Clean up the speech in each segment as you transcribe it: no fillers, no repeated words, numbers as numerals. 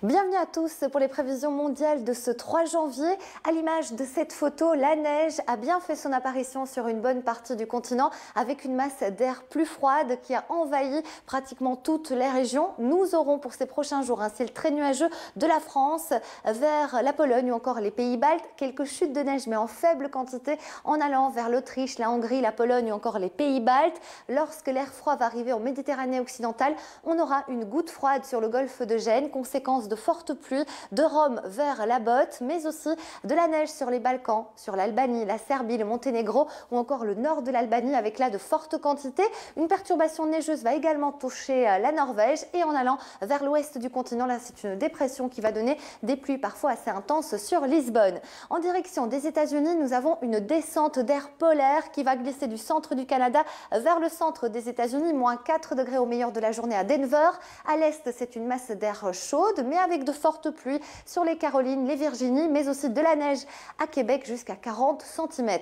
Bienvenue à tous pour les prévisions mondiales de ce 3 janvier. À l'image de cette photo, la neige a bien fait son apparition sur une bonne partie du continent avec une masse d'air plus froide qui a envahi pratiquement toutes les régions. Nous aurons pour ces prochains jours un ciel très nuageux de la France vers la Pologne ou encore les pays baltes. Quelques chutes de neige mais en faible quantité en allant vers l'Autriche, la Hongrie, la Pologne ou encore les pays baltes. Lorsque l'air froid va arriver en Méditerranée occidentale, on aura une goutte froide sur le golfe de Gênes, conséquence de fortes pluies de Rome vers la Botte, mais aussi de la neige sur les Balkans, sur l'Albanie, la Serbie, le Monténégro ou encore le nord de l'Albanie avec là de fortes quantités. Une perturbation neigeuse va également toucher la Norvège et en allant vers l'ouest du continent, là c'est une dépression qui va donner des pluies parfois assez intenses sur Lisbonne. En direction des États-Unis, nous avons une descente d'air polaire qui va glisser du centre du Canada vers le centre des États-Unis, moins 4 degrés au meilleur de la journée à Denver. À l'est, c'est une masse d'air chaude, mais avec de fortes pluies sur les Carolines, les Virginies, mais aussi de la neige à Québec jusqu'à 40 cm.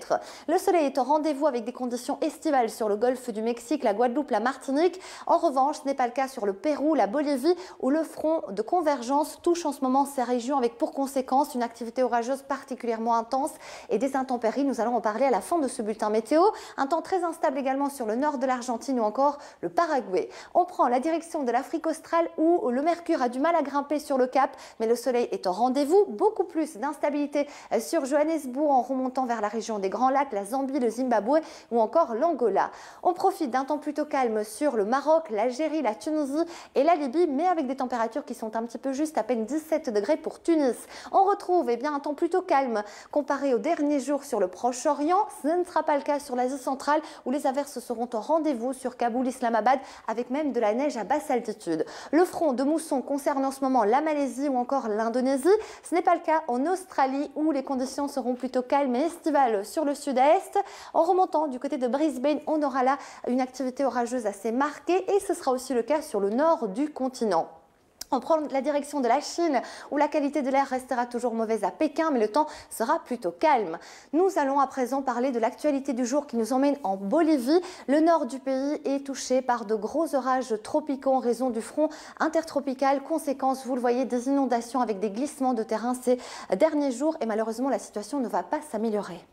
Le soleil est au rendez-vous avec des conditions estivales sur le golfe du Mexique, la Guadeloupe, la Martinique. En revanche, ce n'est pas le cas sur le Pérou, la Bolivie, où le front de convergence touche en ce moment ces régions avec pour conséquence une activité orageuse particulièrement intense et des intempéries. Nous allons en parler à la fin de ce bulletin météo. Un temps très instable également sur le nord de l'Argentine ou encore le Paraguay. On prend la direction de l'Afrique australe où le mercure a du mal à grimper sur le cap, mais le soleil est au rendez-vous. Beaucoup plus d'instabilité sur Johannesburg en remontant vers la région des Grands Lacs, la Zambie, le Zimbabwe ou encore l'Angola. On profite d'un temps plutôt calme sur le Maroc, l'Algérie, la Tunisie et la Libye, mais avec des températures qui sont un petit peu justes, à peine 17 degrés pour Tunis. On retrouve un temps plutôt calme comparé aux derniers jours sur le Proche-Orient. Ce ne sera pas le cas sur l'Asie centrale où les averses seront au rendez-vous sur Kaboul, Islamabad, avec même de la neige à basse altitude. Le front de mousson concerne en ce moment la Malaisie ou encore l'Indonésie. Ce n'est pas le cas en Australie où les conditions seront plutôt calmes et estivales sur le sud-est. En remontant du côté de Brisbane, on aura là une activité orageuse assez marquée et ce sera aussi le cas sur le nord du continent. On prend la direction de la Chine où la qualité de l'air restera toujours mauvaise à Pékin, mais le temps sera plutôt calme. Nous allons à présent parler de l'actualité du jour qui nous emmène en Bolivie. Le nord du pays est touché par de gros orages tropicaux en raison du front intertropical. Conséquence, vous le voyez, des inondations avec des glissements de terrain ces derniers jours et malheureusement la situation ne va pas s'améliorer.